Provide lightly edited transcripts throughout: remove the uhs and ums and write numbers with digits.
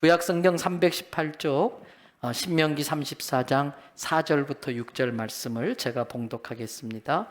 구약성경 318쪽 신명기 34장 4절부터 6절 말씀을 제가 봉독하겠습니다.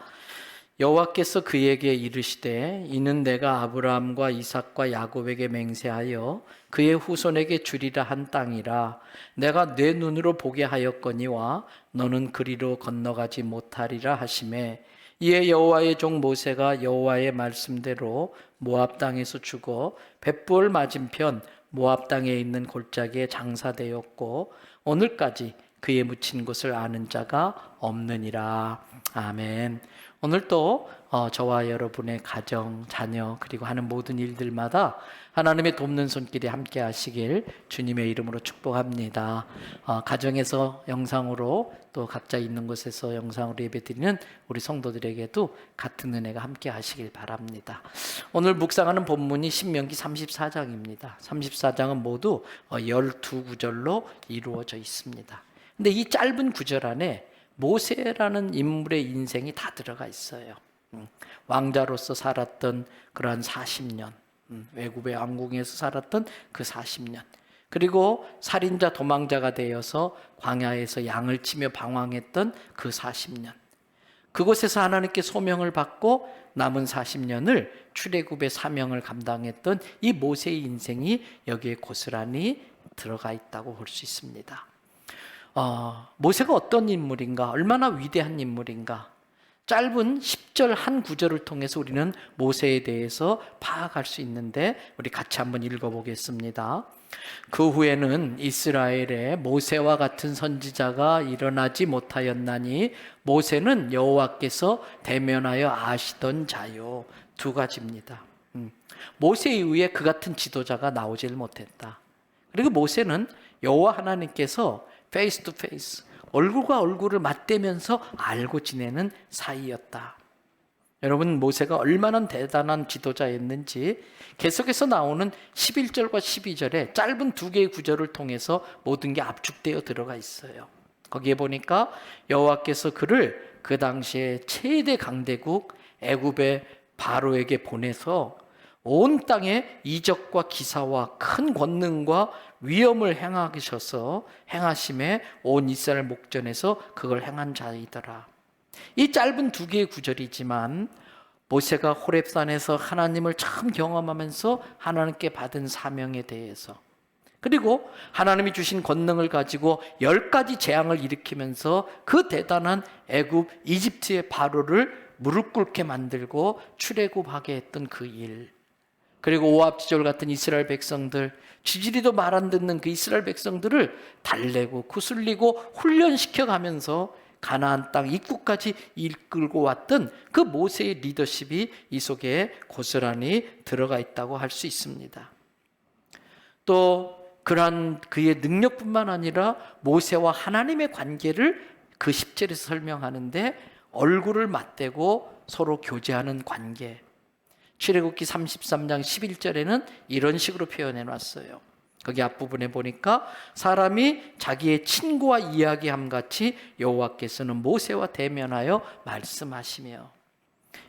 여호와께서 그에게 이르시되 이는 내가 아브라함과 이삭과 야곱에게 맹세하여 그의 후손에게 주리라 한 땅이라. 내가 내 눈으로 보게 하였거니와 너는 그리로 건너가지 못하리라 하시매, 이에 여호와의 종 모세가 여호와의 말씀대로 모압 땅에서 죽어 벳볼 맞은편 모압 땅에 있는 골짜기에 장사되었고 오늘까지 그의 묻힌 곳을 아는 자가 없느니라. 아멘. 오늘 또 저와 여러분의 가정, 자녀 그리고 하는 모든 일들마다 하나님의 돕는 손길이 함께 하시길 주님의 이름으로 축복합니다. 가정에서 영상으로 또 각자 있는 곳에서 영상으로 예배드리는 우리 성도들에게도 같은 은혜가 함께 하시길 바랍니다. 오늘 묵상하는 본문이 신명기 34장입니다. 34장은 모두 12구절로 이루어져 있습니다. 근데 이 짧은 구절 안에 모세라는 인물의 인생이 다 들어가 있어요. 왕자로서 살았던 그러한 40년, 외국의 왕궁에서 살았던 그 40년, 그리고 살인자 도망자가 되어서 광야에서 양을 치며 방황했던 그 40년, 그곳에서 하나님께 소명을 받고 남은 40년을 출애굽의 사명을 감당했던 이 모세의 인생이 여기에 고스란히 들어가 있다고 볼 수 있습니다. 모세가 어떤 인물인가, 얼마나 위대한 인물인가, 짧은 10절 한 구절을 통해서 우리는 모세에 대해서 파악할 수 있는데 우리 같이 한번 읽어보겠습니다. 그 후에는 이스라엘에 모세와 같은 선지자가 일어나지 못하였나니 모세는 여호와께서 대면하여 아시던 자요. 두 가지입니다. 모세 이후에 그 같은 지도자가 나오질 못했다. 그리고 모세는 여호와 하나님께서 페이스 투 페이스, 얼굴과 얼굴을 맞대면서 알고 지내는 사이였다. 여러분, 모세가 얼마나 대단한 지도자였는지 계속해서 나오는 11절과 12절에 짧은 두 개의 구절을 통해서 모든 게 압축되어 들어가 있어요. 거기에 보니까 여호와께서 그를 그 당시에 최대 강대국 애굽의 바로에게 보내서 온 땅에 이적과 기사와 큰 권능과 위엄을 행하심에 온 이스라엘 목전에서 그걸 행한 자이더라. 이 짧은 두 개의 구절이지만 모세가 호렙산에서 하나님을 처음 경험하면서 하나님께 받은 사명에 대해서, 그리고 하나님이 주신 권능을 가지고 10가지 재앙을 일으키면서 그 대단한 애굽 이집트의 바로를 무릎 꿇게 만들고 출애굽하게 했던 그 일, 그리고 오합지졸 같은 이스라엘 백성들, 지지리도 말 안 듣는 그 이스라엘 백성들을 달래고 구슬리고 훈련시켜가면서 가나안 땅 입구까지 이끌고 왔던 그 모세의 리더십이 이 속에 고스란히 들어가 있다고 할 수 있습니다. 또 그러한 그의 능력뿐만 아니라 모세와 하나님의 관계를 그 10절에서 설명하는데 얼굴을 맞대고 서로 교제하는 관계, 출애굽기 33장 11절에는 이런 식으로 표현해 놨어요. 거기 앞부분에 보니까 사람이 자기의 친구와 이야기함 같이 여호와께서는 모세와 대면하여 말씀하시며.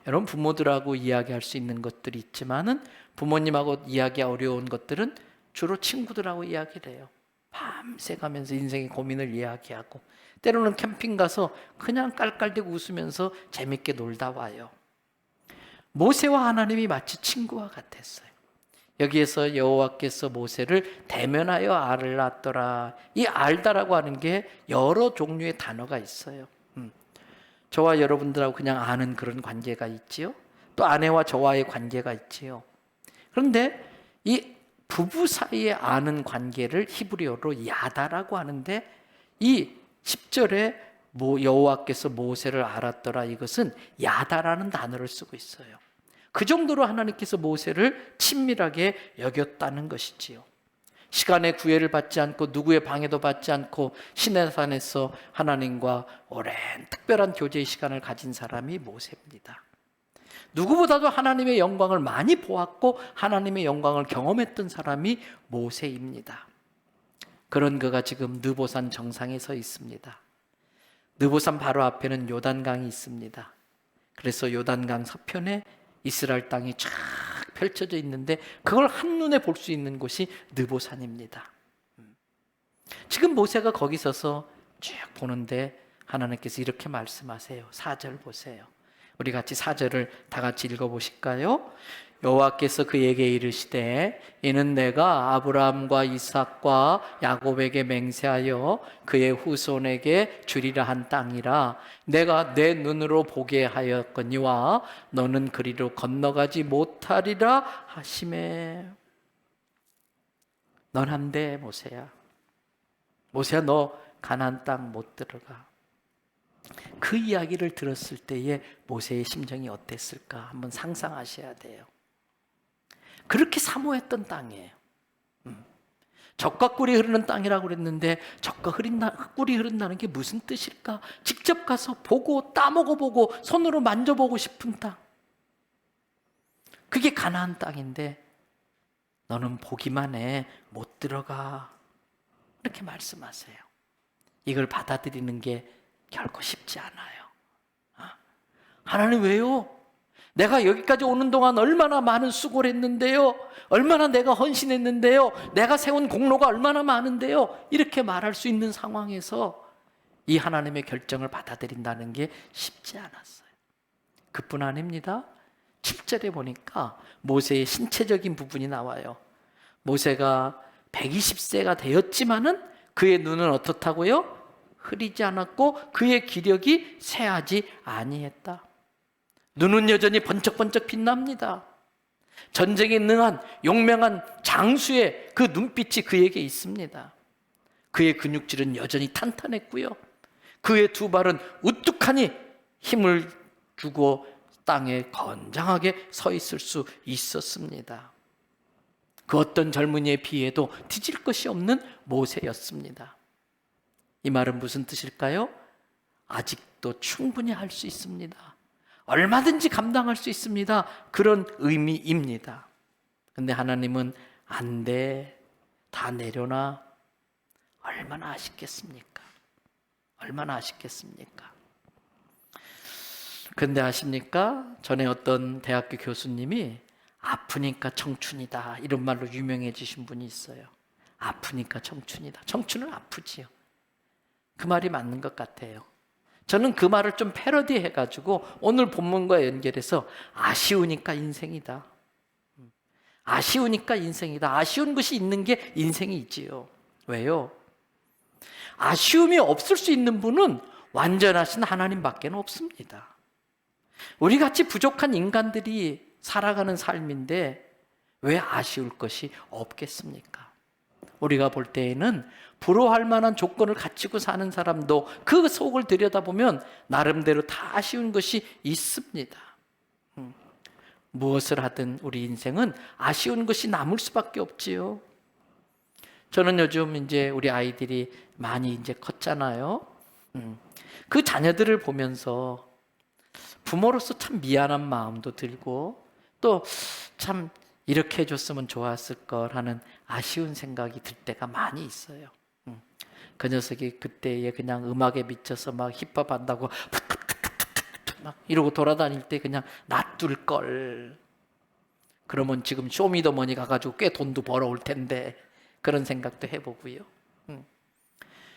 여러분, 부모들하고 이야기할 수 있는 것들이 있지만은 부모님하고 이야기가 어려운 것들은 주로 친구들하고 이야기를 해요. 밤새 가면서 인생의 고민을 이야기하고, 때로는 캠핑 가서 그냥 깔깔대고 웃으면서 재밌게 놀다 와요. 모세와 하나님이 마치 친구와 같았어요. 여기에서 여호와께서 모세를 대면하여 알았더라. 이 알다라고 하는 게 여러 종류의 단어가 있어요. 저와 여러분들하고 그냥 아는 그런 관계가 있지요. 또 아내와 저와의 관계가 있지요. 그런데 이 부부 사이에 아는 관계를 히브리어로 야다라고 하는데, 이 10절에 여호와께서 모세를 알았더라, 이것은 야다라는 단어를 쓰고 있어요. 그 정도로 하나님께서 모세를 친밀하게 여겼다는 것이지요. 시간의 구애를 받지 않고 누구의 방해도 받지 않고 시내산에서 하나님과 오랜 특별한 교제의 시간을 가진 사람이 모세입니다. 누구보다도 하나님의 영광을 많이 보았고 하나님의 영광을 경험했던 사람이 모세입니다. 그런 그가 지금 느보산 정상에 서 있습니다. 느보산 바로 앞에는 요단강이 있습니다. 그래서 요단강 서편에 이스라엘 땅이 쫙 펼쳐져 있는데 그걸 한눈에 볼 수 있는 곳이 느보산입니다. 지금 모세가 거기 서서 쭉 보는데 하나님께서 이렇게 말씀하세요. 4절 보세요. 우리 같이 4절을 다 같이 읽어보실까요? 여호와께서 그에게 이르시되 이는 내가 아브라함과 이삭과 야곱에게 맹세하여 그의 후손에게 주리라 한 땅이라. 내가 내 눈으로 보게 하였거니와 너는 그리로 건너가지 못하리라 하시매. 넌 한데 모세야. 모세야, 너 가나안 땅 못 들어가. 그 이야기를 들었을 때에 모세의 심정이 어땠을까 한번 상상하셔야 돼요. 그렇게 사모했던 땅이에요. 젖과 꿀이 흐르는 땅이라고 그랬는데 젖과 꿀이 흐른다는 게 무슨 뜻일까? 직접 가서 보고 따먹어보고 손으로 만져보고 싶은 땅. 그게 가나안 땅인데 너는 보기만 해, 못 들어가. 이렇게 말씀하세요. 이걸 받아들이는 게 결코 쉽지 않아요. 하나님 왜요? 내가 여기까지 오는 동안 얼마나 많은 수고를 했는데요. 얼마나 내가 헌신했는데요. 내가 세운 공로가 얼마나 많은데요. 이렇게 말할 수 있는 상황에서 이 하나님의 결정을 받아들인다는 게 쉽지 않았어요. 그뿐 아닙니다. 7절에 보니까 모세의 신체적인 부분이 나와요. 모세가 120세가 되었지만은 그의 눈은 어떻다고요? 흐리지 않았고 그의 기력이 쇠하지 아니했다. 눈은 여전히 번쩍번쩍 빛납니다. 전쟁에 능한 용맹한 장수의 그 눈빛이 그에게 있습니다. 그의 근육질은 여전히 탄탄했고요. 그의 두 발은 우뚝하니 힘을 주고 땅에 건장하게 서 있을 수 있었습니다. 그 어떤 젊은이에 비해도 뒤질 것이 없는 모세였습니다. 이 말은 무슨 뜻일까요? 아직도 충분히 할 수 있습니다. 얼마든지 감당할 수 있습니다. 그런 의미입니다. 근데 하나님은 안 돼, 다 내려놔. 얼마나 아쉽겠습니까? 얼마나 아쉽겠습니까? 근데 아십니까? 전에 어떤 대학교 교수님이 아프니까 청춘이다 이런 말로 유명해지신 분이 있어요. 아프니까 청춘이다. 청춘은 아프지요. 그 말이 맞는 것 같아요. 저는 그 말을 좀 패러디해가지고 오늘 본문과 연결해서 아쉬우니까 인생이다. 아쉬우니까 인생이다. 아쉬운 것이 있는 게 인생이 있지요. 왜요? 아쉬움이 없을 수 있는 분은 완전하신 하나님밖에 없습니다. 우리 같이 부족한 인간들이 살아가는 삶인데 왜 아쉬울 것이 없겠습니까? 우리가 볼 때에는 부러워할 만한 조건을 갖추고 사는 사람도 그 속을 들여다보면 나름대로 다 아쉬운 것이 있습니다. 무엇을 하든 우리 인생은 아쉬운 것이 남을 수밖에 없지요. 저는 요즘 이제 우리 아이들이 많이 이제 컸잖아요. 그 자녀들을 보면서 부모로서 참 미안한 마음도 들고 또 참 이렇게 해줬으면 좋았을 걸 하는 아쉬운 생각이 들 때가 많이 있어요. 그 녀석이 그때에 그냥 음악에 미쳐서 막 힙합 한다고 막 이러고 돌아다닐 때 그냥 놔둘 걸. 그러면 지금 쇼미더머니 가가지고 꽤 돈도 벌어올 텐데 그런 생각도 해보고요.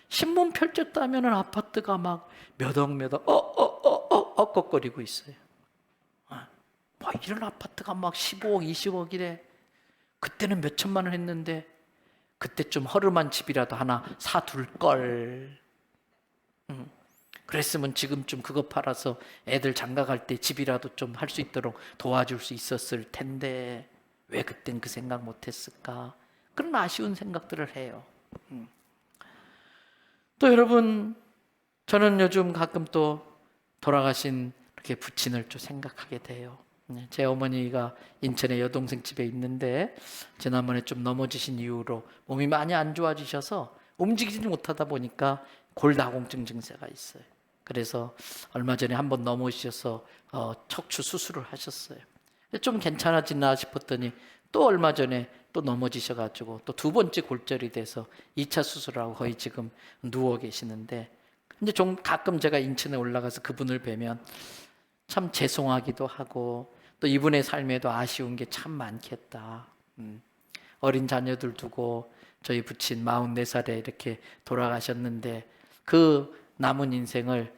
신문 펼쳤다면 아파트가 막 몇 억 억거리고 있어요. 뭐 이런 아파트가 막 15억 20억이래. 그때는 몇 천만 원 했는데 그때 좀 허름한 집이라도 하나 사둘 걸. 그랬으면 지금쯤 그거 팔아서 애들 장가 갈 때 집이라도 좀 할 수 있도록 도와줄 수 있었을 텐데 왜 그땐 그 생각 못했을까? 그런 아쉬운 생각들을 해요. 또 여러분, 저는 요즘 가끔 또 돌아가신 이렇게 부친을 좀 생각하게 돼요. 제 어머니가 인천에 여동생 집에 있는데 지난번에 좀 넘어지신 이후로 몸이 많이 안 좋아지셔서 움직이지 못하다 보니까 골다공증 증세가 있어요. 그래서 얼마 전에 한번 넘어지셔서 척추 수술을 하셨어요. 좀 괜찮아지나 싶었더니 또 얼마 전에 또 넘어지셔가지고 또 두 번째 골절이 돼서 2차 수술하고 거의 지금 누워 계시는데 이제 좀 가끔 제가 인천에 올라가서 그분을 뵈면 참 죄송하기도 하고 또 이분의 삶에도 아쉬운 게 참 많겠다. 어린 자녀들 두고 저희 부친 44살에 이렇게 돌아가셨는데 그 남은 인생을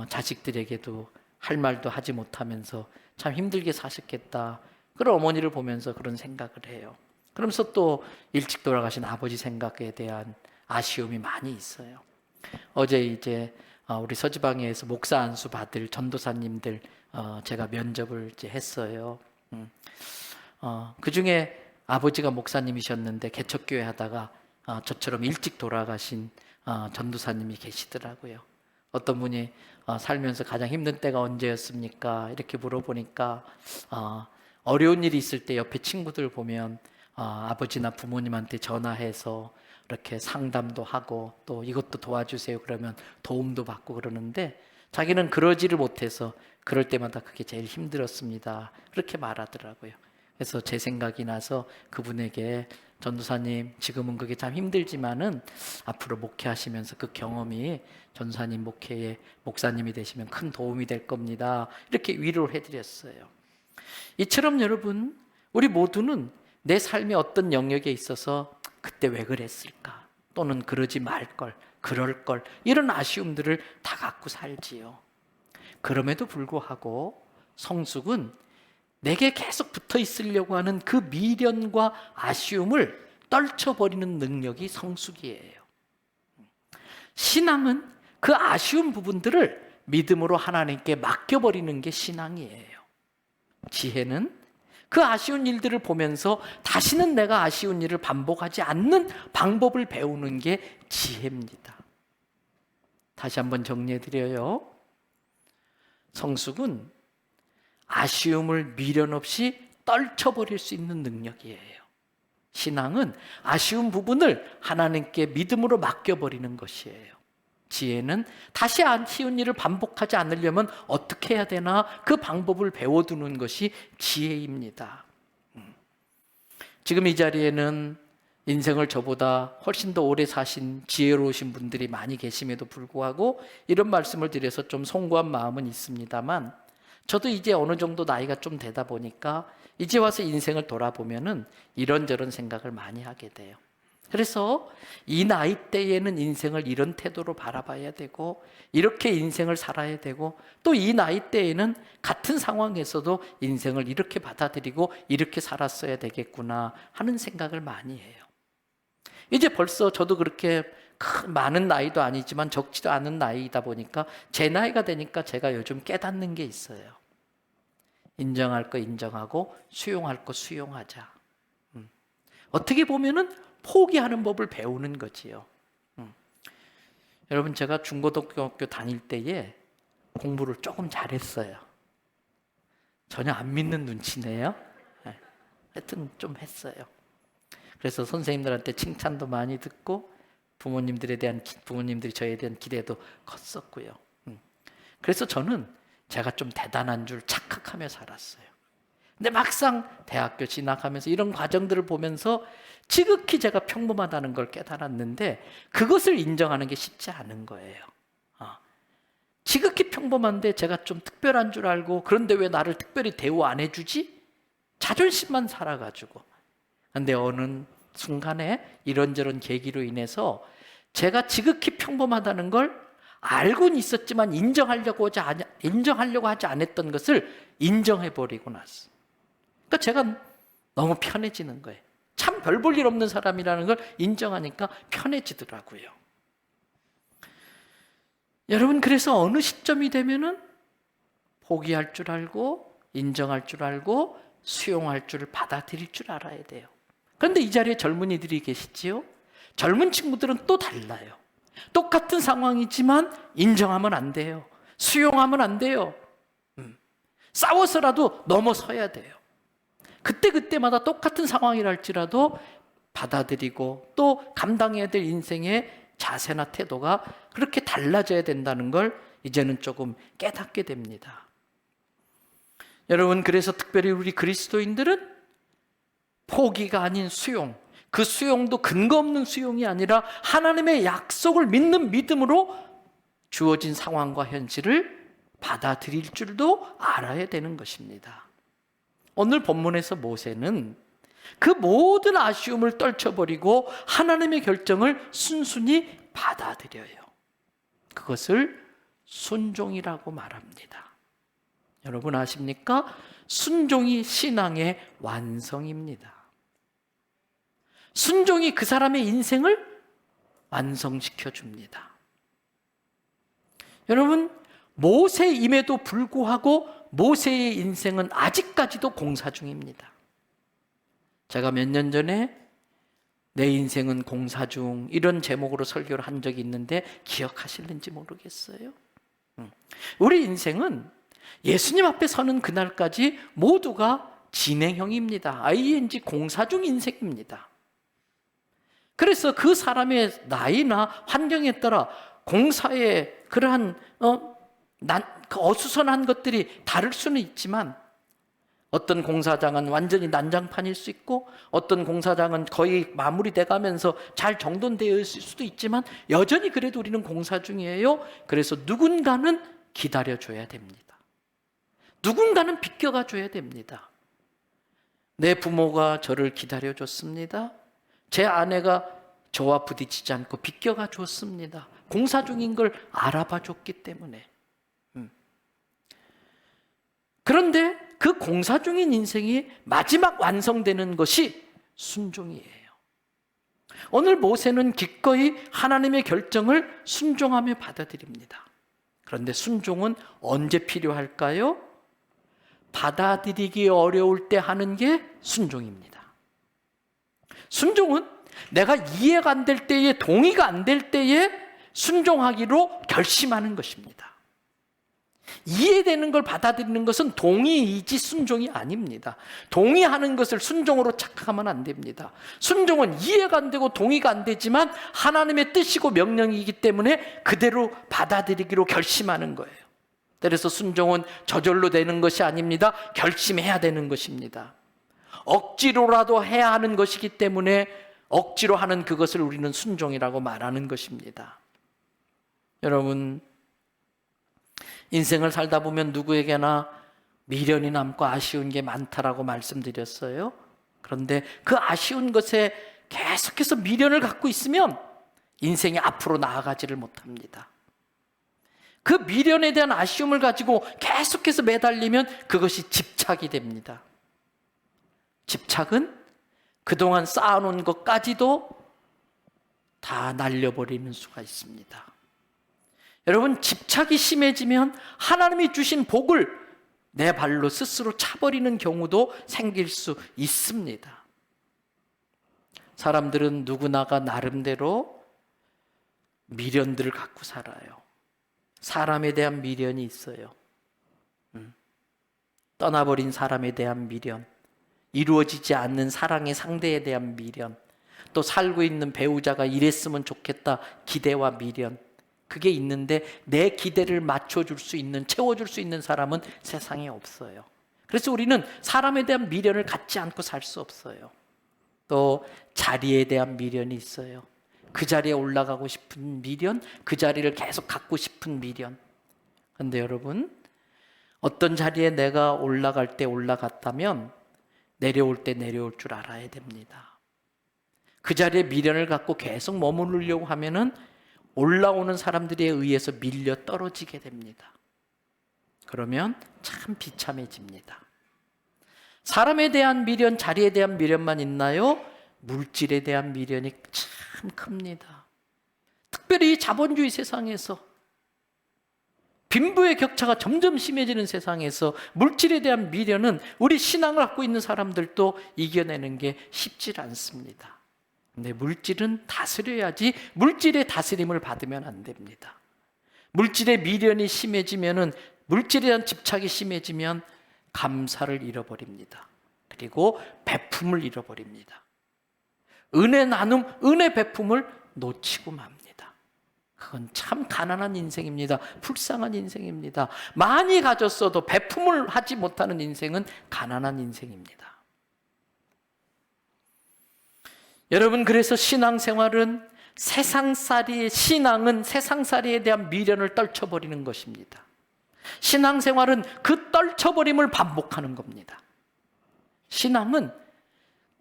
자식들에게도 할 말도 하지 못하면서 참 힘들게 사셨겠다. 그런 어머니를 보면서 그런 생각을 해요. 그러면서 또 일찍 돌아가신 아버지 생각에 대한 아쉬움이 많이 있어요. 어제 이제 우리 서지방에서 목사 안수 받을 전도사님들 제가 면접을 이제 했어요. 그 중에 아버지가 목사님이셨는데 개척교회 하다가 저처럼 일찍 돌아가신 전도사님이 계시더라고요. 어떤 분이 살면서 가장 힘든 때가 언제였습니까? 이렇게 물어보니까 어려운 일이 있을 때 옆에 친구들 보면 아버지나 부모님한테 전화해서 이렇게 상담도 하고 또 이것도 도와주세요 그러면 도움도 받고 그러는데 자기는 그러지를 못해서 그럴 때마다 그게 제일 힘들었습니다. 그렇게 말하더라고요. 그래서 제 생각이 나서 그분에게 전도사님 지금은 그게 참 힘들지만은 앞으로 목회하시면서 그 경험이 전도사님 목회에 목사님이 되시면 큰 도움이 될 겁니다. 이렇게 위로를 해드렸어요. 이처럼 여러분 우리 모두는 내 삶의 어떤 영역에 있어서 그때 왜 그랬을까 또는 그러지 말걸 그럴걸 이런 아쉬움들을 다 갖고 살지요. 그럼에도 불구하고 성숙은 내게 계속 붙어 있으려고 하는 그 미련과 아쉬움을 떨쳐버리는 능력이 성숙이에요. 신앙은 그 아쉬운 부분들을 믿음으로 하나님께 맡겨버리는 게 신앙이에요. 지혜는 그 아쉬운 일들을 보면서 다시는 내가 아쉬운 일을 반복하지 않는 방법을 배우는 게 지혜입니다. 다시 한번 정리해드려요. 성숙은 아쉬움을 미련 없이 떨쳐버릴 수 있는 능력이에요. 신앙은 아쉬운 부분을 하나님께 믿음으로 맡겨버리는 것이에요. 지혜는 다시 아쉬운 일을 반복하지 않으려면 어떻게 해야 되나 그 방법을 배워두는 것이 지혜입니다. 지금 이 자리에는 인생을 저보다 훨씬 더 오래 사신 지혜로우신 분들이 많이 계심에도 불구하고 이런 말씀을 드려서 좀 송구한 마음은 있습니다만 저도 이제 어느 정도 나이가 좀 되다 보니까 이제 와서 인생을 돌아보면은 이런저런 생각을 많이 하게 돼요. 그래서 이 나이 때에는 인생을 이런 태도로 바라봐야 되고 이렇게 인생을 살아야 되고 또 이 나이 때에는 같은 상황에서도 인생을 이렇게 받아들이고 이렇게 살았어야 되겠구나 하는 생각을 많이 해요. 이제 벌써 저도 그렇게 많은 나이도 아니지만 적지도 않은 나이이다 보니까 제 나이가 되니까 제가 요즘 깨닫는 게 있어요. 인정할 거 인정하고 수용할 거 수용하자. 어떻게 보면은 포기하는 법을 배우는 거지요. 여러분 제가 중고등학교 다닐 때에 공부를 조금 잘했어요. 전혀 안 믿는 눈치네요. 하여튼 좀 했어요. 그래서 선생님들한테 칭찬도 많이 듣고 부모님들이 저에 대한 기대도 컸었고요. 그래서 저는 제가 좀 대단한 줄 착각하며 살았어요. 근데 막상 대학교 진학하면서 이런 과정들을 보면서 지극히 제가 평범하다는 걸 깨달았는데 그것을 인정하는 게 쉽지 않은 거예요. 지극히 평범한데 제가 좀 특별한 줄 알고 그런데 왜 나를 특별히 대우 안 해주지? 자존심만 살아가지고. 근데 어느 순간에 이런저런 계기로 인해서 제가 지극히 평범하다는 걸 알고는 있었지만 인정하려고 하지 않았던 것을 인정해버리고 났어. 그러니까 제가 너무 편해지는 거예요. 참 별 볼 일 없는 사람이라는 걸 인정하니까 편해지더라고요. 여러분 그래서 어느 시점이 되면은 포기할 줄 알고 인정할 줄 알고 수용할 줄 받아들일 줄 알아야 돼요. 그런데 이 자리에 젊은이들이 계시지요? 젊은 친구들은 또 달라요. 똑같은 상황이지만 인정하면 안 돼요. 수용하면 안 돼요. 싸워서라도 넘어서야 돼요. 그때마다 똑같은 상황이라 할지라도 받아들이고 또 감당해야 될 인생의 자세나 태도가 그렇게 달라져야 된다는 걸 이제는 조금 깨닫게 됩니다. 여러분 그래서 특별히 우리 그리스도인들은 포기가 아닌 수용, 그 수용도 근거 없는 수용이 아니라 하나님의 약속을 믿는 믿음으로 주어진 상황과 현실을 받아들일 줄도 알아야 되는 것입니다. 오늘 본문에서 모세는 그 모든 아쉬움을 떨쳐버리고 하나님의 결정을 순순히 받아들여요. 그것을 순종이라고 말합니다. 여러분 아십니까? 순종이 신앙의 완성입니다. 순종이 그 사람의 인생을 완성시켜 줍니다. 여러분, 모세임에도 불구하고 모세의 인생은 아직까지도 공사 중입니다. 제가 몇 년 전에 내 인생은 공사 중 이런 제목으로 설교를 한 적이 있는데 기억하실는지 모르겠어요. 우리 인생은 예수님 앞에 서는 그날까지 모두가 진행형입니다. ING 공사 중 인생입니다. 그래서 그 사람의 나이나 환경에 따라 공사의 그러한 어수선한 것들이 다를 수는 있지만 어떤 공사장은 완전히 난장판일 수 있고 어떤 공사장은 거의 마무리돼 가면서 잘 정돈되어 있을 수도 있지만 여전히 그래도 우리는 공사 중이에요. 그래서 누군가는 기다려줘야 됩니다. 누군가는 비껴가 줘야 됩니다. 내 부모가 저를 기다려줬습니다. 제 아내가 저와 부딪히지 않고 비껴가 줬습니다. 공사 중인 걸 알아봐 줬기 때문에. 그런데 그 공사 중인 인생이 마지막 완성되는 것이 순종이에요. 오늘 모세는 기꺼이 하나님의 결정을 순종하며 받아들입니다. 그런데 순종은 언제 필요할까요? 받아들이기 어려울 때 하는 게 순종입니다. 순종은 내가 이해가 안 될 때에, 동의가 안 될 때에 순종하기로 결심하는 것입니다. 이해되는 걸 받아들이는 것은 동의이지 순종이 아닙니다. 동의하는 것을 순종으로 착각하면 안 됩니다. 순종은 이해가 안 되고 동의가 안 되지만 하나님의 뜻이고 명령이기 때문에 그대로 받아들이기로 결심하는 거예요. 그래서 순종은 저절로 되는 것이 아닙니다. 결심해야 되는 것입니다. 억지로라도 해야 하는 것이기 때문에 억지로 하는 그것을 우리는 순종이라고 말하는 것입니다. 여러분, 인생을 살다 보면 누구에게나 미련이 남고 아쉬운 게 많다라고 말씀드렸어요. 그런데 그 아쉬운 것에 계속해서 미련을 갖고 있으면 인생이 앞으로 나아가지를 못합니다. 그 미련에 대한 아쉬움을 가지고 계속해서 매달리면 그것이 집착이 됩니다. 집착은 그동안 쌓아놓은 것까지도 다 날려버리는 수가 있습니다. 여러분, 집착이 심해지면 하나님이 주신 복을 내 발로 스스로 차버리는 경우도 생길 수 있습니다. 사람들은 누구나가 나름대로 미련들을 갖고 살아요. 사람에 대한 미련이 있어요. 떠나버린 사람에 대한 미련, 이루어지지 않는 사랑의 상대에 대한 미련, 또 살고 있는 배우자가 이랬으면 좋겠다 기대와 미련, 그게 있는데 내 기대를 맞춰줄 수 있는, 채워줄 수 있는 사람은 세상에 없어요. 그래서 우리는 사람에 대한 미련을 갖지 않고 살 수 없어요. 또 자리에 대한 미련이 있어요. 그 자리에 올라가고 싶은 미련, 그 자리를 계속 갖고 싶은 미련. 그런데 여러분, 어떤 자리에 내가 올라갈 때 올라갔다면 내려올 때 내려올 줄 알아야 됩니다. 그 자리에 미련을 갖고 계속 머무르려고 하면은 올라오는 사람들에 의해서 밀려 떨어지게 됩니다. 그러면 참 비참해집니다. 사람에 대한 미련, 자리에 대한 미련만 있나요? 물질에 대한 미련이 참 큽니다. 특별히 자본주의 세상에서, 빈부의 격차가 점점 심해지는 세상에서 물질에 대한 미련은 우리 신앙을 갖고 있는 사람들도 이겨내는 게 쉽지 않습니다. 근데 물질은 다스려야지 물질의 다스림을 받으면 안 됩니다. 물질의 미련이 심해지면은, 물질에 대한 집착이 심해지면 감사를 잃어버립니다. 그리고 베품을 잃어버립니다. 은혜 나눔, 은혜 베품을 놓치고 맙니다. 그건 참 가난한 인생입니다. 불쌍한 인생입니다. 많이 가졌어도 베품을 하지 못하는 인생은 가난한 인생입니다. 여러분, 그래서 신앙생활은 신앙은 세상살이에 대한 미련을 떨쳐버리는 것입니다. 신앙생활은 그 떨쳐버림을 반복하는 겁니다. 신앙은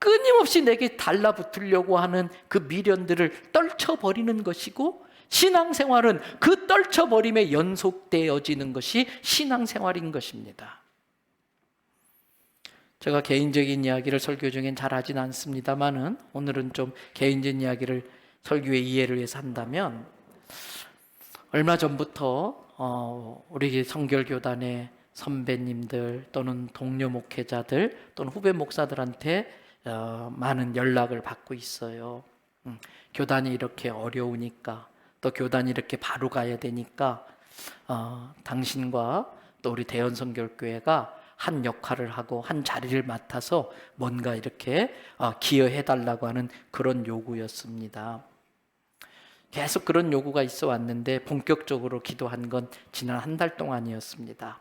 끊임없이 내게 달라붙으려고 하는 그 미련들을 떨쳐버리는 것이고, 신앙생활은 그 떨쳐버림에 연속되어지는 것이 신앙생활인 것입니다. 제가 개인적인 이야기를 설교 중엔 잘 하진 않습니다만은 오늘은 좀 개인적인 이야기를 설교의 이해를 위해서 한다면, 얼마 전부터 우리 성결교단의 선배님들 또는 동료 목회자들 또는 후배 목사들한테 많은 연락을 받고 있어요. 교단이 이렇게 어려우니까, 또 교단이 이렇게 바로 가야 되니까 당신과 또 우리 대연성결교회가 한 역할을 하고 한 자리를 맡아서 뭔가 이렇게 기여해달라고 하는 그런 요구였습니다. 계속 그런 요구가 있어 왔는데 본격적으로 기도한 건 지난 한 달 동안이었습니다.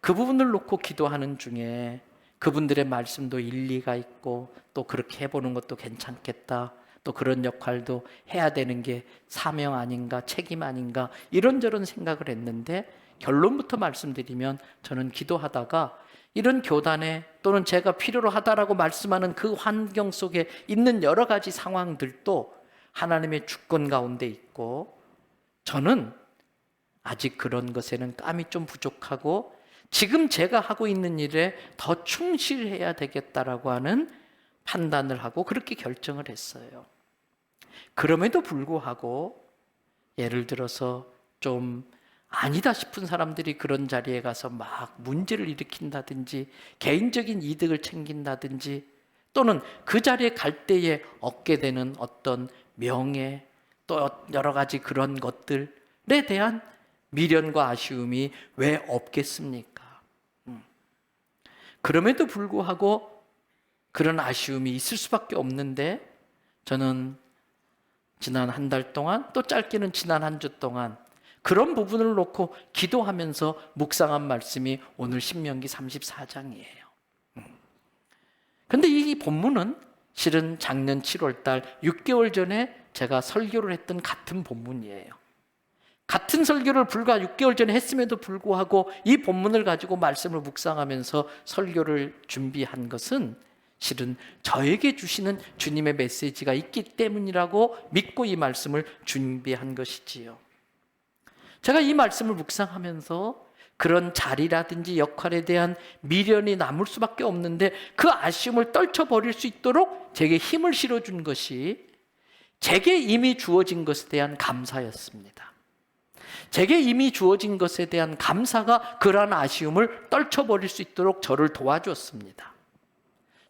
그 부분을 놓고 기도하는 중에 그분들의 말씀도 일리가 있고, 또 그렇게 해보는 것도 괜찮겠다, 또 그런 역할도 해야 되는 게 사명 아닌가, 책임 아닌가, 이런저런 생각을 했는데, 결론부터 말씀드리면 저는 기도하다가 이런 교단에 또는 제가 필요로 하다라고 말씀하는 그 환경 속에 있는 여러 가지 상황들도 하나님의 주권 가운데 있고, 저는 아직 그런 것에는 깜이 좀 부족하고 지금 제가 하고 있는 일에 더 충실해야 되겠다라고 하는 판단을 하고 그렇게 결정을 했어요. 그럼에도 불구하고 예를 들어서 좀 아니다 싶은 사람들이 그런 자리에 가서 막 문제를 일으킨다든지 개인적인 이득을 챙긴다든지, 또는 그 자리에 갈 때에 얻게 되는 어떤 명예, 또 여러 가지 그런 것들에 대한 미련과 아쉬움이 왜 없겠습니까? 그럼에도 불구하고 그런 아쉬움이 있을 수밖에 없는데, 저는 지난 한 달 동안, 또 짧게는 지난 한 주 동안 그런 부분을 놓고 기도하면서 묵상한 말씀이 오늘 신명기 34장이에요. 근데 이 본문은 실은 작년 7월 달 6개월 전에 제가 설교를 했던 같은 본문이에요. 같은 설교를 불과 6개월 전에 했음에도 불구하고 이 본문을 가지고 말씀을 묵상하면서 설교를 준비한 것은 실은 저에게 주시는 주님의 메시지가 있기 때문이라고 믿고 이 말씀을 준비한 것이지요. 제가 이 말씀을 묵상하면서 그런 자리라든지 역할에 대한 미련이 남을 수밖에 없는데, 그 아쉬움을 떨쳐버릴 수 있도록 제게 힘을 실어준 것이 제게 이미 주어진 것에 대한 감사였습니다. 제게 이미 주어진 것에 대한 감사가 그러한 아쉬움을 떨쳐버릴 수 있도록 저를 도와주었습니다.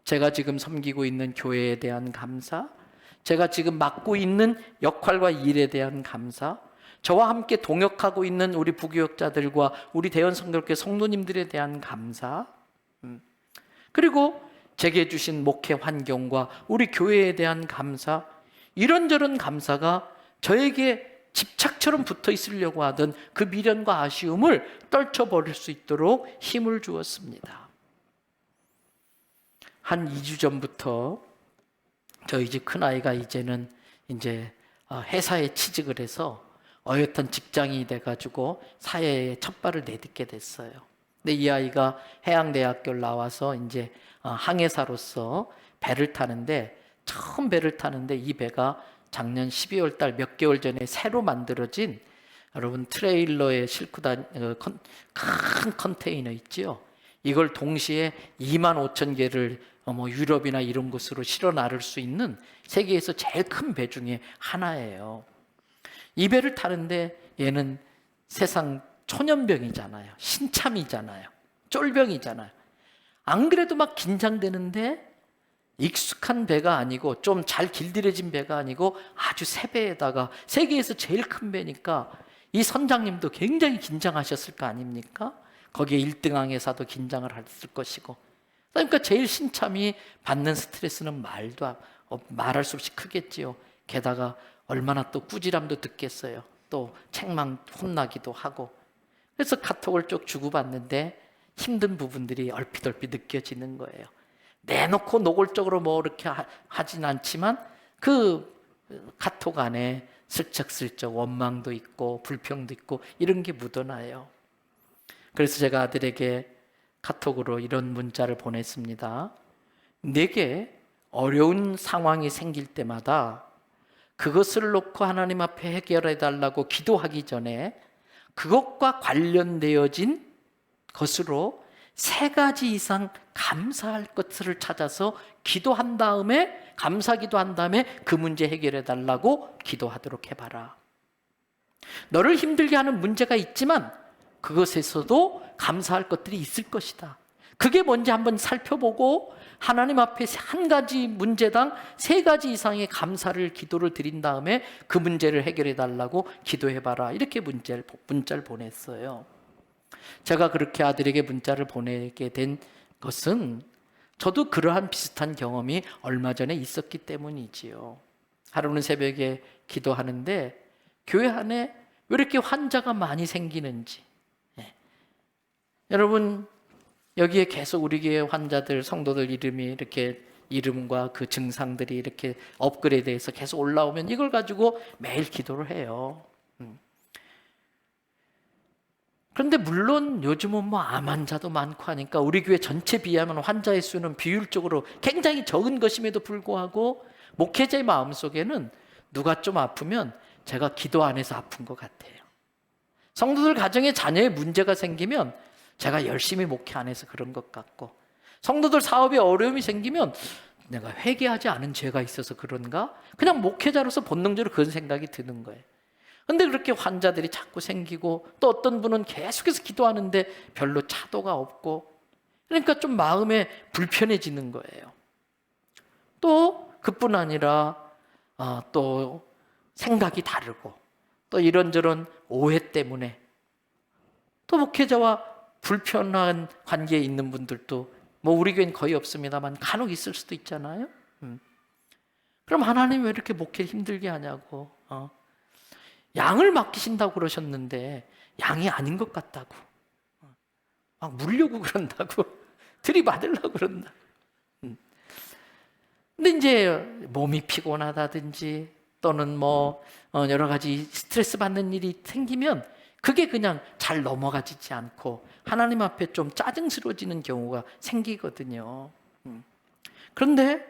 제가 지금 섬기고 있는 교회에 대한 감사, 제가 지금 맡고 있는 역할과 일에 대한 감사, 저와 함께 동역하고 있는 우리 부교역자들과 우리 대연성결교회 성도님들에 대한 감사, 그리고 제게 주신 목회 환경과 우리 교회에 대한 감사, 이런저런 감사가 저에게 집착처럼 붙어 있으려고 하던 그 미련과 아쉬움을 떨쳐버릴 수 있도록 힘을 주었습니다. 한 2주 전부터 저희 집 큰아이가 이제는 이제 회사에 취직을 해서 어엿한 직장인이 돼가지고 사회에 첫 발을 내딛게 됐어요. 근데 이 아이가 해양대학교를 나와서 이제 항해사로서 배를 타는데, 처음 배를 타는데 이 배가 작년 12월 달 몇 개월 전에 새로 만들어진, 여러분 트레일러에 싣고 큰 컨테이너 있죠? 이걸 동시에 25,000개를 유럽이나 이런 곳으로 실어 나를 수 있는 세계에서 제일 큰 배 중에 하나예요. 이 배를 타는데 얘는 세상 초년병이잖아요. 신참이잖아요. 쫄병이잖아요. 안 그래도 막 긴장되는데, 익숙한 배가 아니고 좀 잘 길들여진 배가 아니고 아주 새 배에다가 세계에서 제일 큰 배니까 이 선장님도 굉장히 긴장하셨을 거 아닙니까? 거기에 1등 항해사도 긴장을 했을 것이고, 그러니까 제일 신참이 받는 스트레스는 말할 수 없이 크겠지요. 게다가 얼마나 또 꾸지람도 듣겠어요. 또 책망 혼나기도 하고. 그래서 카톡을 쭉 주고받는데 힘든 부분들이 얼핏얼핏 느껴지는 거예요. 내놓고 노골적으로 뭐 이렇게 하진 않지만 그 카톡 안에 슬쩍슬쩍 원망도 있고 불평도 있고 이런 게 묻어나요. 그래서 제가 아들에게 카톡으로 이런 문자를 보냈습니다. 내게 어려운 상황이 생길 때마다 그것을 놓고 하나님 앞에 해결해 달라고 기도하기 전에 그것과 관련되어진 것으로 3가지 이상 감사할 것을 찾아서 기도한 다음에, 감사기도한 다음에 그 문제 해결해 달라고 기도하도록 해봐라. 너를 힘들게 하는 문제가 있지만 그것에서도 감사할 것들이 있을 것이다. 그게 뭔지 한번 살펴보고 하나님 앞에 1가지 문제당 3가지 이상의 감사를, 기도를 드린 다음에 그 문제를 해결해 달라고 기도해봐라. 이렇게 문자를 보냈어요. 제가 그렇게 아들에게 문자를 보내게 된 것은 저도 그러한 비슷한 경험이 얼마 전에 있었기 때문이지요. 하루는 새벽에 기도하는데 교회 안에 왜 이렇게 환자가 많이 생기는지. 여러분, 여기에 계속 우리 교회 환자들, 성도들 이름이 이렇게, 이름과 그 증상들이 이렇게 업그레이드해서 계속 올라오면 이걸 가지고 매일 기도를 해요. 그런데 물론 요즘은 뭐 암 환자도 많고 하니까 우리 교회 전체 비하면 환자의 수는 비율적으로 굉장히 적은 것임에도 불구하고 목회자의 마음속에는 누가 좀 아프면 제가 기도 안 해서 아픈 것 같아요. 성도들 가정에 자녀의 문제가 생기면 제가 열심히 목회 안 해서 그런 것 같고, 성도들 사업에 어려움이 생기면 내가 회개하지 않은 죄가 있어서 그런가? 그냥 목회자로서 본능적으로 그런 생각이 드는 거예요. 근데 그렇게 환자들이 자꾸 생기고, 또 어떤 분은 계속해서 기도하는데 별로 차도가 없고, 그러니까 좀 마음에 불편해지는 거예요. 또 그뿐 아니라 또 생각이 다르고, 또 이런저런 오해 때문에 또 목회자와 불편한 관계에 있는 분들도 뭐 우리 교회는 거의 없습니다만 간혹 있을 수도 있잖아요. 그럼 하나님 왜 이렇게 목회 힘들게 하냐고. 양을 맡기신다고 그러셨는데 양이 아닌 것 같다고, 막 물려고 그런다고, 들이받으려고 그런다. 근데 이제 몸이 피곤하다든지 또는 뭐 여러 가지 스트레스 받는 일이 생기면 그게 그냥 잘 넘어가지지 않고 하나님 앞에 좀 짜증스러워지는 경우가 생기거든요. 그런데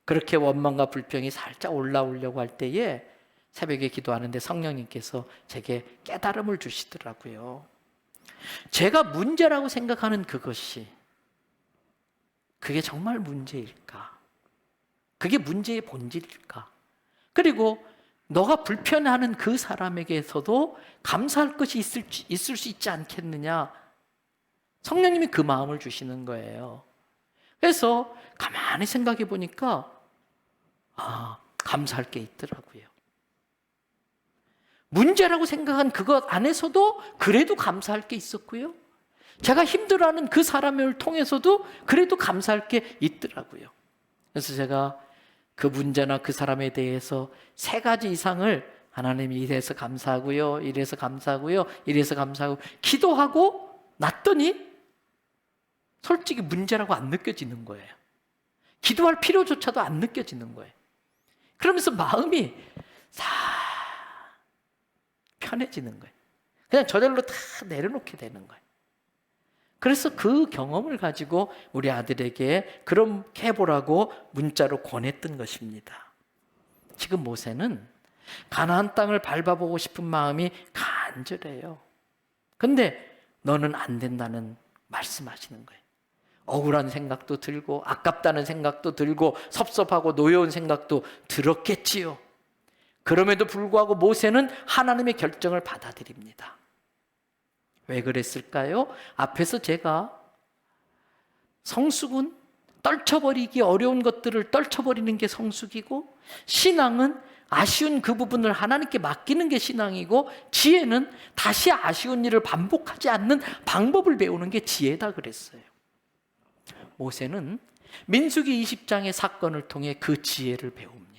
그렇게 원망과 불평이 살짝 올라오려고 할 때에 새벽에 기도하는데 성령님께서 제게 깨달음을 주시더라고요. 제가 문제라고 생각하는 그것이 그게 정말 문제일까? 그게 문제의 본질일까? 그리고 너가 불편해하는 그 사람에게서도 감사할 것이 있을 수 있지 않겠느냐? 성령님이 그 마음을 주시는 거예요. 그래서 가만히 생각해 보니까 감사할 게 있더라고요. 문제라고 생각한 그것 안에서도 그래도 감사할 게 있었고요. 제가 힘들어하는 그 사람을 통해서도 그래도 감사할 게 있더라고요. 그래서 제가 그 문제나 그 사람에 대해서 3가지 이상을 하나님 이래서 감사하고요, 이래서 감사하고요, 이래서 감사하고 기도하고 났더니 솔직히 문제라고 안 느껴지는 거예요. 기도할 필요조차도 안 느껴지는 거예요. 그러면서 마음이 싹 편해지는 거예요. 그냥 저절로 다 내려놓게 되는 거예요. 그래서 그 경험을 가지고 우리 아들에게 그렇게 해보라고 문자로 권했던 것입니다. 지금 모세는 가나안 땅을 밟아보고 싶은 마음이 간절해요. 근데 너는 안 된다는 말씀하시는 거예요. 억울한 생각도 들고 아깝다는 생각도 들고 섭섭하고 노여운 생각도 들었겠지요. 그럼에도 불구하고 모세는 하나님의 결정을 받아들입니다. 왜 그랬을까요? 앞에서 제가 성숙은 떨쳐버리기 어려운 것들을 떨쳐버리는 게 성숙이고, 신앙은 아쉬운 그 부분을 하나님께 맡기는 게 신앙이고, 지혜는 다시 아쉬운 일을 반복하지 않는 방법을 배우는 게 지혜다 그랬어요. 모세는 민수기 20장의 사건을 통해 그 지혜를 배웁니다.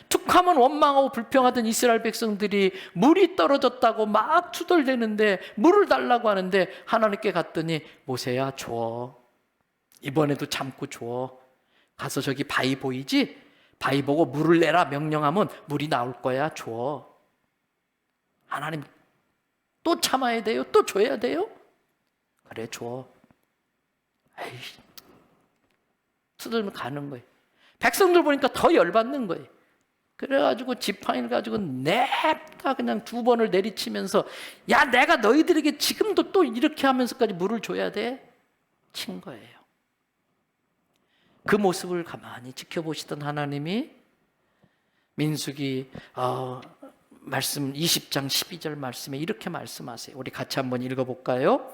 툭하면 원망하고 불평하던 이스라엘 백성들이 물이 떨어졌다고 막 투덜대는데 물을 달라고 하는데 하나님께 갔더니 모세야 줘. 이번에도 참고 줘. 가서 저기 바위 보이지? 바위 보고 물을 내라 명령하면 물이 나올 거야. 줘. 하나님 또 참아야 돼요? 또 줘야 돼요? 그래 줘. 에이, 투덜면 가는 거예요. 백성들 보니까 더 열받는 거예요. 그래가지고 지팡이를 가지고 냅다 그냥 2번을 내리치면서 야, 내가 너희들에게 지금도 또 이렇게 하면서까지 물을 줘야 돼? 친 거예요. 그 모습을 가만히 지켜보시던 하나님이 민수기 말씀 20장 12절 말씀에 이렇게 말씀하세요. 우리 같이 한번 읽어볼까요?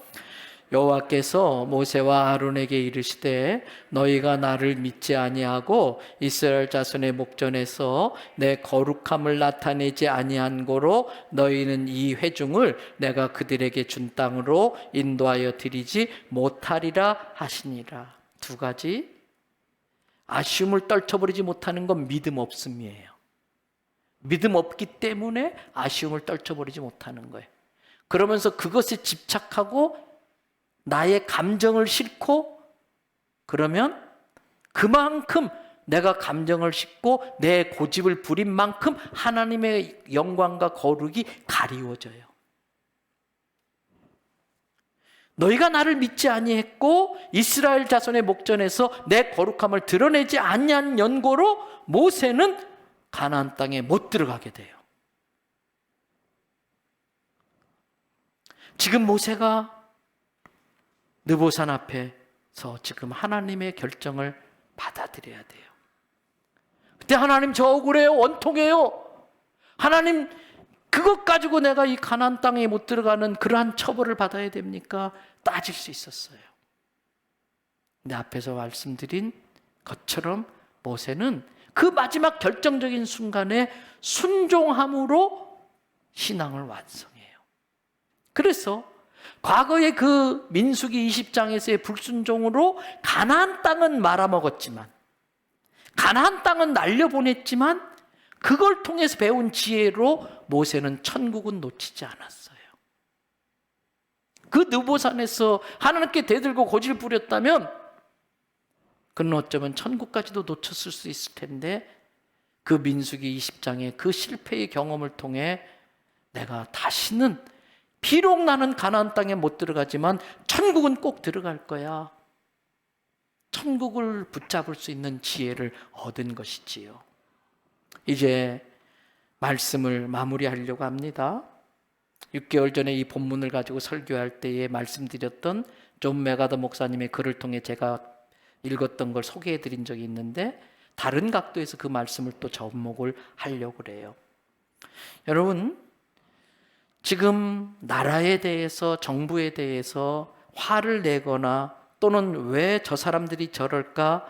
여호와께서 모세와 아론에게 이르시되 너희가 나를 믿지 아니하고 이스라엘 자손의 목전에서 내 거룩함을 나타내지 아니한 고로 너희는 이 회중을 내가 그들에게 준 땅으로 인도하여 드리지 못하리라 하시니라. 2가지. 아쉬움을 떨쳐버리지 못하는 건 믿음 없음이에요. 믿음 없기 때문에 아쉬움을 떨쳐버리지 못하는 거예요. 그러면서 그것에 집착하고 나의 감정을 싣고 그러면 그만큼 내가 감정을 싣고 내 고집을 부린 만큼 하나님의 영광과 거룩이 가리워져요. 너희가 나를 믿지 아니했고 이스라엘 자손의 목전에서 내 거룩함을 드러내지 아니한 연고로 모세는 가나안 땅에 못 들어가게 돼요. 지금 모세가 느보산 앞에서 지금 하나님의 결정을 받아들여야 돼요. 그때 하나님 저 억울해요. 원통해요. 하나님 그것 가지고 내가 이 가나안 땅에 못 들어가는 그러한 처벌을 받아야 됩니까? 따질 수 있었어요. 근데 앞에서 말씀드린 것처럼 모세는 그 마지막 결정적인 순간에 순종함으로 신앙을 완성해요. 그래서 과거의 그 민수기 20장에서의 불순종으로 가나안 땅은 말아먹었지만 가나안 땅은 날려보냈지만 그걸 통해서 배운 지혜로 모세는 천국은 놓치지 않았어요. 그 느보산에서 하나님께 대들고 고집을 부렸다면 그는 어쩌면 천국까지도 놓쳤을 수 있을 텐데 그 민수기 20장의 그 실패의 경험을 통해 내가 다시는 비록 나는 가나안 땅에 못 들어가지만 천국은 꼭 들어갈 거야. 천국을 붙잡을 수 있는 지혜를 얻은 것이지요. 이제 말씀을 마무리하려고 합니다. 6개월 전에 이 본문을 가지고 설교할 때에 말씀드렸던 존 메가더 목사님의 글을 통해 제가 읽었던 걸 소개해 드린 적이 있는데 다른 각도에서 그 말씀을 또 접목을 하려고 그래요. 여러분, 지금 나라에 대해서 정부에 대해서 화를 내거나 또는 왜 저 사람들이 저럴까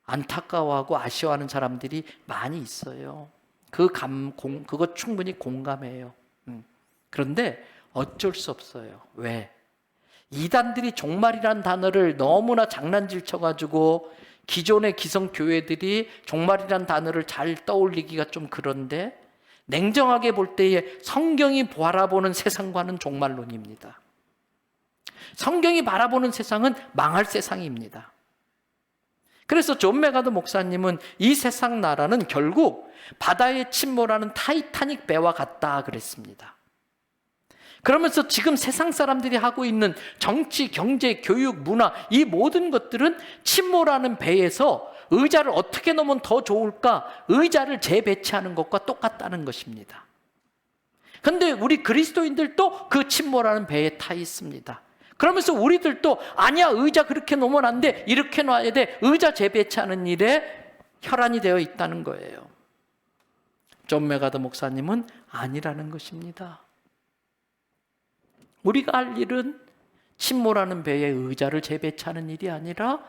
안타까워하고 아쉬워하는 사람들이 많이 있어요. 그것 충분히 공감해요. 그런데 어쩔 수 없어요. 왜? 이단들이 종말이란 단어를 너무나 장난질 쳐가지고 기존의 기성교회들이 종말이란 단어를 잘 떠올리기가 좀 그런데 냉정하게 볼 때에 성경이 바라보는 세상과는 종말론입니다. 성경이 바라보는 세상은 망할 세상입니다. 그래서 존 메가더 목사님은 이 세상 나라는 결국 바다에 침몰하는 타이타닉 배와 같다 그랬습니다. 그러면서 지금 세상 사람들이 하고 있는 정치, 경제, 교육, 문화 이 모든 것들은 침몰하는 배에서 의자를 어떻게 놓으면 더 좋을까? 의자를 재배치하는 것과 똑같다는 것입니다. 그런데 우리 그리스도인들도 그 침몰하는 배에 타 있습니다. 그러면서 우리들도 아니야, 의자 그렇게 놓으면 안 돼, 이렇게 놔야 돼, 의자 재배치하는 일에 혈안이 되어 있다는 거예요. 존 메가더 목사님은 아니라는 것입니다. 우리가 할 일은 침몰하는 배에 의자를 재배치하는 일이 아니라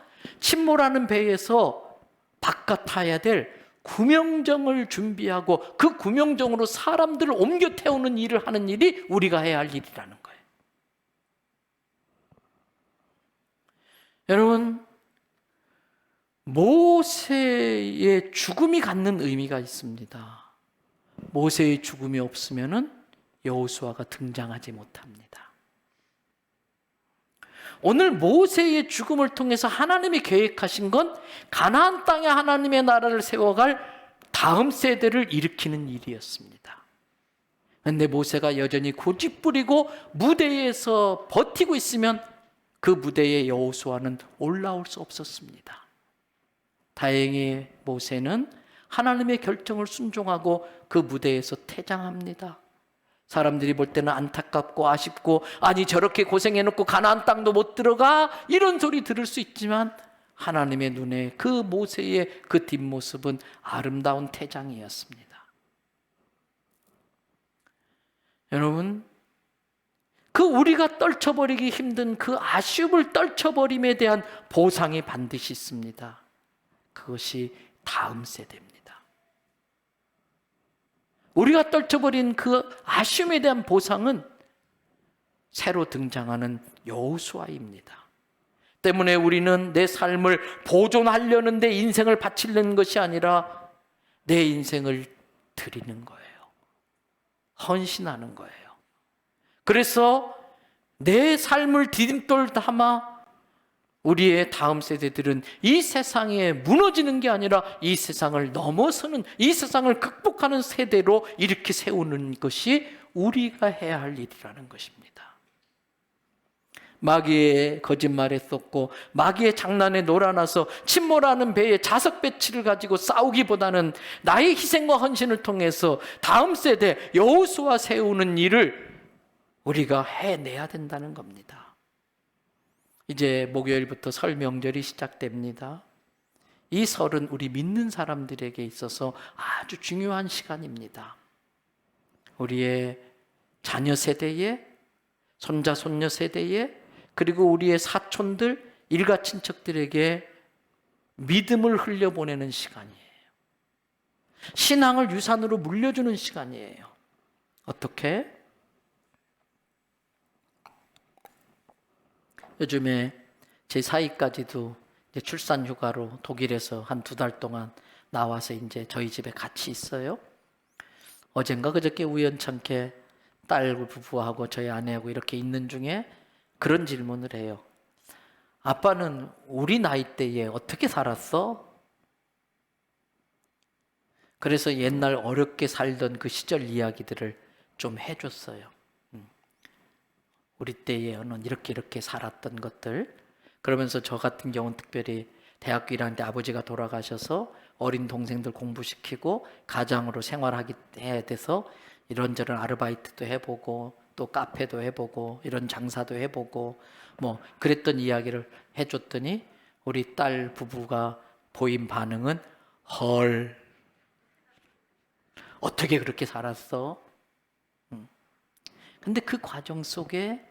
침몰하는 배에서 바깥 타야 될 구명정을 준비하고 그 구명정으로 사람들을 옮겨 태우는 일을 하는 일이 우리가 해야 할 일이라는 거예요. 여러분, 모세의 죽음이 갖는 의미가 있습니다. 모세의 죽음이 없으면은 여호수아가 등장하지 못합니다. 오늘 모세의 죽음을 통해서 하나님이 계획하신 건 가나안 땅에 하나님의 나라를 세워갈 다음 세대를 일으키는 일이었습니다. 그런데 모세가 여전히 고집부리고 무대에서 버티고 있으면 그 무대에 여호수아는 올라올 수 없었습니다. 다행히 모세는 하나님의 결정을 순종하고 그 무대에서 퇴장합니다. 사람들이 볼 때는 안타깝고 아쉽고, 아니 저렇게 고생해놓고 가나안 땅도 못 들어가, 이런 소리 들을 수 있지만 하나님의 눈에 그 모세의 그 뒷모습은 아름다운 퇴장이었습니다. 여러분, 그 우리가 떨쳐버리기 힘든 그 아쉬움을 떨쳐버림에 대한 보상이 반드시 있습니다. 그것이 다음 세대입니다. 우리가 떨쳐버린 그 아쉬움에 대한 보상은 새로 등장하는 여호수아입니다. 때문에 우리는 내 삶을 보존하려는 데 인생을 바치려는 것이 아니라 내 인생을 드리는 거예요. 헌신하는 거예요. 그래서 내 삶을 디딤돌 삼아 우리의 다음 세대들은 이 세상에 무너지는 게 아니라 이 세상을 넘어서는, 이 세상을 극복하는 세대로 이렇게 세우는 것이 우리가 해야 할 일이라는 것입니다. 마귀의 거짓말에 쏟고 마귀의 장난에 놀아나서 침몰하는 배에 자석 배치를 가지고 싸우기보다는 나의 희생과 헌신을 통해서 다음 세대 여호수아 세우는 일을 우리가 해내야 된다는 겁니다. 이제 목요일부터 설 명절이 시작됩니다. 이 설은 우리 믿는 사람들에게 있어서 아주 중요한 시간입니다. 우리의 자녀 세대에, 손자 손녀 세대에, 그리고 우리의 사촌들, 일가 친척들에게 믿음을 흘려보내는 시간이에요. 신앙을 유산으로 물려주는 시간이에요. 어떻게? 요즘에 제 사위까지도 이제 출산 휴가로 독일에서 한 2달 동안 나와서 이제 저희 집에 같이 있어요. 어젠가 그저께 우연찮게 딸 부부하고 저희 아내하고 이렇게 있는 중에 그런 질문을 해요. 아빠는 우리 나이 때에 어떻게 살았어? 그래서 옛날 어렵게 살던 그 시절 이야기들을 좀 해줬어요. 우리 때에는 이렇게 살았던 것들. 그러면서 저 같은 경우는 특별히 대학교 1학년 때 아버지가 돌아가셔서 어린 동생들 공부시키고 가장으로 생활하게 해야 돼서 이런저런 아르바이트도 해보고 또 카페도 해보고 이런 장사도 해보고 뭐 그랬던 이야기를 해줬더니 우리 딸 부부가 보인 반응은 헐, 어떻게 그렇게 살았어? 근데 그 과정 속에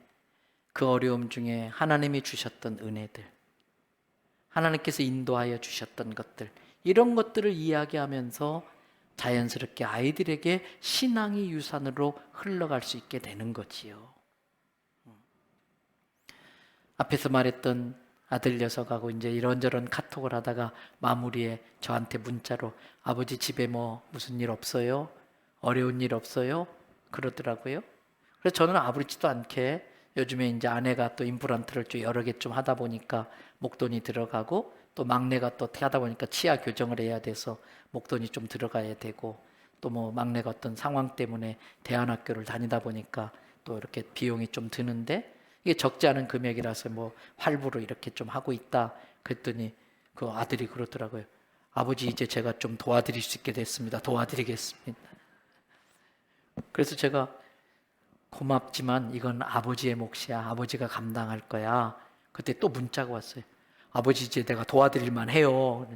그 어려움 중에 하나님이 주셨던 은혜들, 하나님께서 인도하여 주셨던 것들, 이런 것들을 이야기하면서 자연스럽게 아이들에게 신앙의 유산으로 흘러갈 수 있게 되는 거지요. 앞에서 말했던 아들 녀석하고 이제 이런저런 카톡을 하다가 마무리에 저한테 문자로 아버지 집에 뭐 무슨 일 없어요? 어려운 일 없어요? 그러더라고요. 그래서 저는 아무렇지도 않게 요즘에 이제 아내가 또 임플란트를 좀 여러 개 좀 하다 보니까 목돈이 들어가고 또 막내가 또 하다 보니까 치아 교정을 해야 돼서 목돈이 좀 들어가야 되고 또 뭐 막내가 어떤 상황 때문에 대안학교를 다니다 보니까 또 이렇게 비용이 좀 드는데 이게 적지 않은 금액이라서 뭐 활부로 이렇게 좀 하고 있다 그랬더니 그 아들이 그러더라고요. 아버지 이제 제가 좀 도와드릴 수 있게 됐습니다. 도와드리겠습니다. 그래서 제가 고맙지만 이건 아버지의 몫이야. 아버지가 감당할 거야. 그때 또 문자가 왔어요. 아버지 이제 내가 도와드릴 만 해요.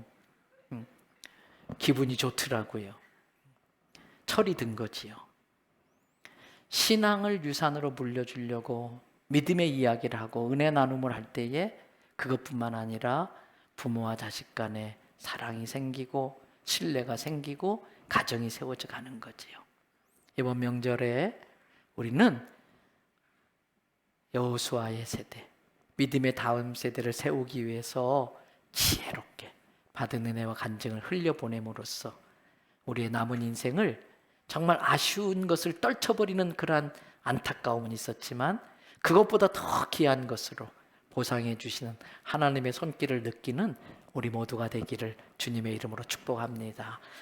기분이 좋더라고요. 철이 든 거지요. 신앙을 유산으로 물려주려고 믿음의 이야기를 하고 은혜 나눔을 할 때에 그것뿐만 아니라 부모와 자식 간에 사랑이 생기고 신뢰가 생기고 가정이 세워져 가는 거지요. 이번 명절에 우리는 여호수아의 세대, 믿음의 다음 세대를 세우기 위해서 지혜롭게 받은 은혜와 간증을 흘려보냄으로써 우리의 남은 인생을 정말 아쉬운 것을 떨쳐버리는 그러한 안타까움은 있었지만 그것보다 더 귀한 것으로 보상해 주시는 하나님의 손길을 느끼는 우리 모두가 되기를 주님의 이름으로 축복합니다.